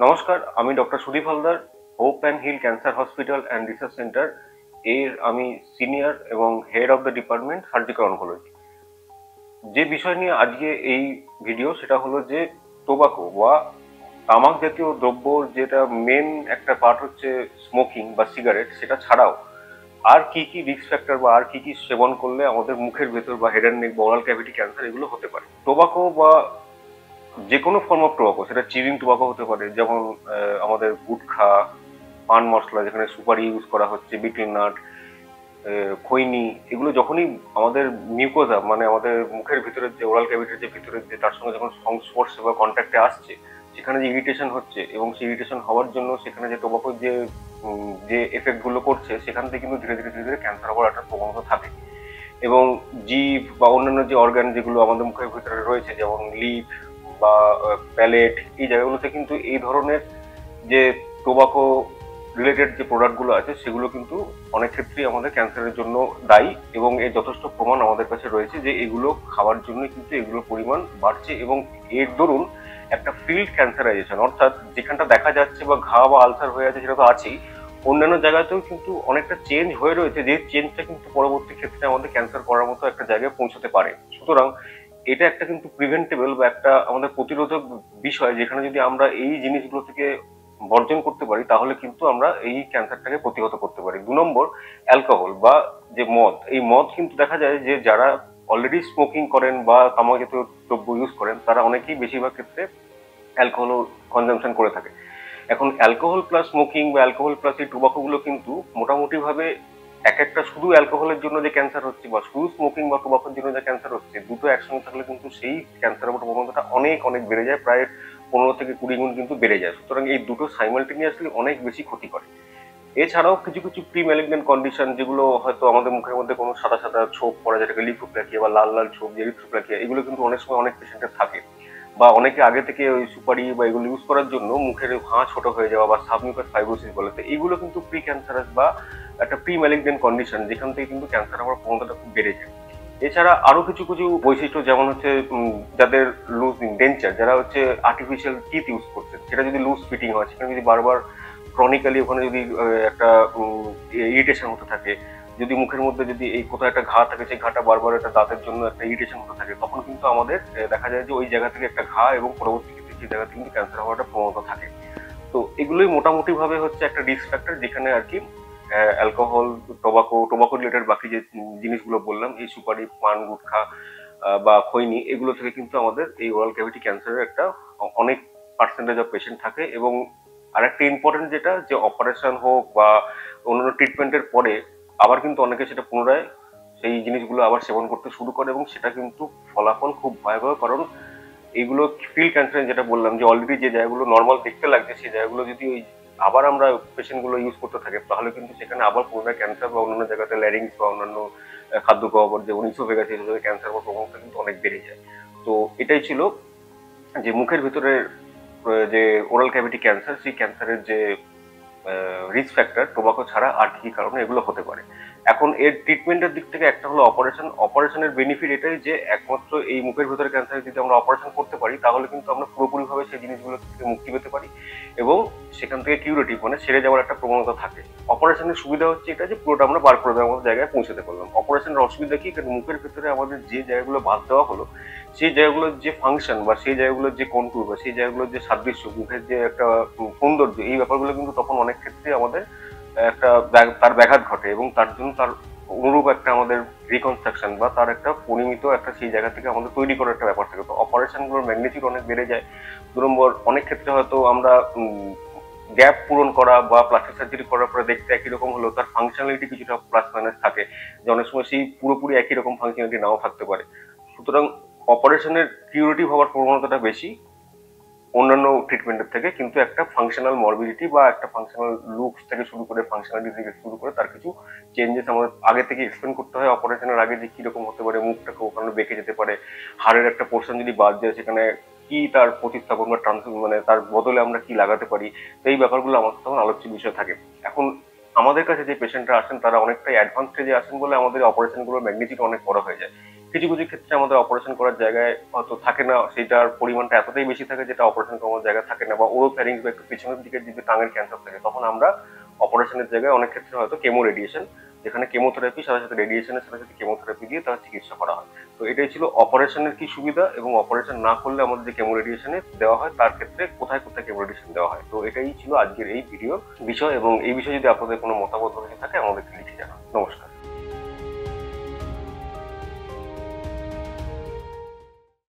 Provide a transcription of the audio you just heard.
নমস্কার, আমি doctor Sudip Haldar, Hope and Hill cancer hospital and research centre এর আমি সিনিয়র এবং head of the department surgical oncology. যে বিষয় নিয়ে আজকে এই ভিডিও সেটা হলো যে টোবাকো বা তামাক জাতীয় দ্রব্য, যেটা মেন একটা পার্ট হচ্ছে স্মোকিং বা সিগারেট, সেটা ছাড়াও আর কি কি রিস্ক ফ্যাক্টর বা আর কি কি সেবন করলে আমাদের মুখের ভেতর বা হেড অ্যান্ড নেক বা ওরাল ক্যাভিটি ক্যান্সার এগুলো হতে পারে। টোবাকো বা যে কোনো ফর্ম অফ টোবাকো, সেটা চিউইং টোবাকো হতে পারে, যেমন আমাদের গুটখা, পান মশলা যেখানে সুপারি ইউজ করা হচ্ছে, বিটেল নাট, খৈনি, এগুলো যখনই আমাদের মিউকোজা মানে আমাদের মুখের ভিতরের যে ওরাল ক্যাভিটির যে ভিতরের যে তার সঙ্গে যখন সংস্পর্শে বা কন্ট্যাক্টে আসছে, সেখানে যে ইরিটেশন হচ্ছে এবং সেই ইরিটেশন হওয়ার জন্য সেখানে যে টোবাকোর যে এফেক্ট গুলো করছে, সেখান থেকে কিন্তু ধীরে ধীরে ধীরে ধীরে ক্যান্সার হওয়ার একটা প্রবণতা থাকে। এবং জিভ বা অন্যান্য যে অর্গান যেগুলো আমাদের মুখের ভিতরে রয়েছে, যেমন লিপ বা প্যালেট, এই জায়গাগুলোতে কিন্তু এই ধরনের যে টোবাকো রিলেটেড যে প্রোডাক্টগুলো আছে সেগুলো কিন্তু অনেক ক্ষেত্রেই আমাদের ক্যান্সারের জন্য দায়ী। এবং এর যথেষ্ট প্রমাণ আমাদের কাছে রয়েছে যে এগুলো খাওয়ার জন্য কিন্তু এগুলোর পরিমাণ বাড়ছে। এবং এর দরুন একটা ফিল্ড ক্যান্সারাইজেশন, অর্থাৎ যেখানটা দেখা যাচ্ছে বা ঘা বা আলসার হয়ে আছে সেটা তো আছেই, অন্যান্য জায়গাতেও কিন্তু অনেকটা চেঞ্জ হয়ে রয়েছে, যে চেঞ্জটা কিন্তু পরবর্তী ক্ষেত্রে আমাদের ক্যান্সার করার মতো একটা জায়গায় পৌঁছতে পারে। সুতরাং এটা একটা কিন্তু প্রিভেন্টেবল বা একটা আমাদের প্রতিরোধক বিষয়, যেখানে যদি আমরা এই জিনিসগুলো থেকে বর্জন করতে পারি তাহলে কিন্তু আমরা এই ক্যান্সারটাকে প্রতিহত করতে পারি। 2 নম্বর, অ্যালকোহল বা যে মদ, এই মদ কিন্তু দেখা যায় যে যারা অলরেডি স্মোকিং করেন বা তামাক জাতীয় দ্রব্য ইউজ করেন তারা অনেকেই বেশিরভাগ ক্ষেত্রে অ্যালকোহল কনজামশন করে থাকে। এখন অ্যালকোহল প্লাস স্মোকিং বা অ্যালকোহল প্লাস এই টোবাকো গুলো কিন্তু মোটামুটি ভাবে এক একটা, শুধু অ্যালকোহলের জন্য যে ক্যান্সার হচ্ছে বা শুধু স্মোকিং বা টোবাকোর জন্য যে ক্যান্সার হচ্ছে, দুটো একসঙ্গে থাকলে কিন্তু সেই ক্যান্সারের প্রবণতাটা অনেক অনেক বেড়ে যায়, প্রায় 15 থেকে 20 গুণ কিন্তু বেড়ে যায়। সুতরাং এই দুটো সাইমালটেনিয়াসলি অনেক বেশি ক্ষতি করে। এছাড়াও কিছু কিছু প্রি ম্যালিগন্যান্ট কন্ডিশন, যেগুলো হয়তো আমাদের মুখের মধ্যে কোনো সাদা সাদা ছোপ পড়া, যেটাকে লিথোপ্লাকিয়া বা লাল লাল ছোপ, যে এরিথ্রোপ্লাকিয়া, এগুলো কিন্তু অনেক সময় অনেক পেশেন্টের থাকে। বা অনেকে আগে থেকে ওই সুপারি বা এগুলো ইউজ করার জন্য মুখের ভাঁ ছোট হয়ে যাওয়া বা সাবমিউকাস ফাইব্রোসিস বলে, তো এইগুলো কিন্তু প্রি ক্যান্সারাস বা একটা প্রি ম্যালিগন্যান্ট কন্ডিশন, যেখান থেকে কিন্তু ক্যান্সার হওয়ার প্রবণতাটা খুব বেড়ে যায়। এছাড়া আরো কিছু কিছু বৈশিষ্ট্য, যেমন হচ্ছে যাদের লুজ ডেঞ্চার, যারা হচ্ছে আর্টিফিশিয়াল টিথ ইউজ করছে, সেটা যদি লুজ ফিটিং হয়, সেখানে যদি বারবার ক্রনিক্যালি ওখানে যদি একটা ইরিটেশন হতে থাকে, যদি মুখের মধ্যে যদি এই কোথাও একটা ঘা থাকে, সেই ঘাটা বারবার একটা দাঁতের জন্য একটা ইরিটেশন হতে থাকে, তখন কিন্তু আমাদের দেখা যায় যে ওই জায়গা থেকে একটা ঘা এবং পরবর্তী ক্ষেত্রে সেই জায়গা থেকে কিন্তু ক্যান্সার হওয়ার একটা প্রবণতা থাকে। তো এগুলোই মোটামুটি ভাবে হচ্ছে একটা রিস্ক ফ্যাক্টর, যেখানে আর কি অ্যালকোহল, টোবাকো রিলেটেড বাকি যে জিনিসগুলো বললাম, এই সুপারি, পান, গুটখা বা খৈনি, এগুলো থেকে কিন্তু আমাদের এই ওরাল ক্যাভিটি ক্যান্সারের একটা অনেক পার্সেন্টেজ অফ পেশেন্ট থাকে। এবং আরেকটা ইম্পর্টেন্ট যেটা, যে অপারেশন হোক বা অন্যান্য ট্রিটমেন্টের পরে আবার কিন্তু অনেকে সেটা পুনরায় সেই জিনিসগুলো আবার সেবন করতে শুরু করে, এবং সেটা কিন্তু ফলাফল খুব ভয়াবহ। কারণ এইগুলো ফিল্ড ক্যান্সার, যেটা বললাম যে অলরেডি যে জায়গাগুলো নর্মাল দেখতে লাগছে, সেই জায়গাগুলো যদি ওই আবার আমরা পেশেন্ট গুলো ইউজ করতে থাকে, তাহলে কিন্তু সেখানে আবার পুনরায় ক্যান্সার বা অন্যান্য জায়গাতে ল্যারিংস বা অন্যান্য খাদ্য গহ্বর যে ইসোফেগাস, এই জায়গায় ক্যান্সার হওয়ার প্রবণতা কিন্তু অনেক বেড়ে যায়। তো এটাই ছিল যে মুখের ভিতরে যে ওরাল ক্যাভিটি ক্যান্সার, সেই ক্যান্সারের যে রিস্ক ফ্যাক্টর টোবাকো ছাড়া আর কি কি কারণে এগুলো হতে পারে। এখন এর ট্রিটমেন্টের দিক থেকে একটা হলো অপারেশন। অপারেশনের বেনিফিট এটাই যে একমাত্র এই মুখের ভেতরে ক্যান্সার যদি আমরা অপারেশন করতে পারি, তাহলে কিন্তু আমরা পুরোপুরিভাবে সেই জিনিসগুলো থেকে মুক্তি পেতে পারি এবং সেখান থেকে কিউরেটিভ মানে সেরে যাওয়ার একটা প্রবণতা থাকে। অপারেশনের সুবিধা হচ্ছে এটা যে পুরোটা আমরা বার করে দেওয়ার মতো জায়গায় পৌঁছাতে পারলাম। অপারেশনের অসুবিধা কি, কারণ মুখের ভেতরে আমাদের যে জায়গাগুলো বাদ দেওয়া হলো, সেই জায়গাগুলোর যে ফাংশন বা সেই জায়গাগুলোর যে কন্ট্রোল বা সেই জায়গাগুলোর যে সাদৃশ্য, মুখের যে একটা সৌন্দর্য, এই ব্যাপারগুলো কিন্তু তখন অনেক ক্ষেত্রে আমাদের একটা তার ব্যাঘাত ঘটে, এবং তার জন্য তার অনুরূপ একটা আমাদের রিকনস্ট্রাকশন বা তার একটা পরিমিত একটা সেই জায়গা থেকে আমাদের তৈরি করার একটা ব্যাপার থাকে। তো অপারেশন গুলোর ম্যাগনিটিউড অনেক বেড়ে যায়। 2 নম্বর, অনেক ক্ষেত্রে হয়তো আমরা গ্যাপ পূরণ করা বা প্লাস্টিক সার্জারি করার পরে দেখতে একই রকম হলেও তার ফাংশনালিটি কিছুটা প্লাস মাইনাস থাকে, যে অনেক সময় সেই পুরোপুরি একই রকম ফাংশনালিটি নাও থাকতে পারে। সুতরাং অপারেশনের কিউরেটিভ হওয়ার প্রবণতাটা বেশি অন্যান্য ট্রিটমেন্টের থেকে, কিন্তু একটা ফাংশনাল মরবিডিটি বা একটা ফাংশনাল লুকস থেকে শুরু করে ফাংশনালিটি থেকে শুরু করে তার কিছু চেঞ্জেস আমাদের আগে থেকে এক্সপ্লেন করতে হয় অপারেশনের আগে, যে কিরকম হতে পারে, মুখটাকে ওখানে বেঁকে যেতে পারে, হাড়ের একটা পোর্শন যদি বাদ যায় সেখানে কি তার প্রতিস্থাপন বা মানে তার বদলে আমরা কি লাগাতে পারি। তো এই ব্যাপারগুলো আমাদের তখন আলোচ্য বিষয় থাকে। এখন আমাদের কাছে যে পেশেন্টরা আসেন তারা অনেকটাই অ্যাডভান্স স্টেজে আসেন বলে আমাদের অপারেশনগুলোর ম্যাগনিটিউড অনেক বড় হয়ে যায়। কিছু কিছু ক্ষেত্রে আমাদের অপারেশন করার জায়গায় হয়তো থাকে না, সেটার পরিমাণটা এতটাই বেশি থাকে যেটা অপারেশন করার জায়গায় থাকে না, বা ওরোফ্যারিংস বা একটু পিছনের দিকে যদি টাঙের ক্যান্সার থাকে, তখন আমরা অপারেশনের জায়গায় অনেক ক্ষেত্রে হয়তো কেমো রেডিয়েশন, যেখানে কেমোথেরাপি সাথে সাথে রেডিয়েশনের সাথে সাথে কেমোথেরাপি দিয়ে তার চিকিৎসা করা হয়। তো এটাই ছিল অপারেশনের কি সুবিধা, এবং অপারেশন না করলে আমাদের যে কেমো রেডিয়েশনে দেওয়া হয় তার ক্ষেত্রে কোথায় কোথায় কেমো রেডিয়েশন দেওয়া হয়। তো এটাই ছিল আজকের এই ভিডিওর বিষয়, এবং এই বিষয়ে যদি আপনাদের কোনো মতামত থাকে আমাদেরকে লিখে জানান। নমস্কার।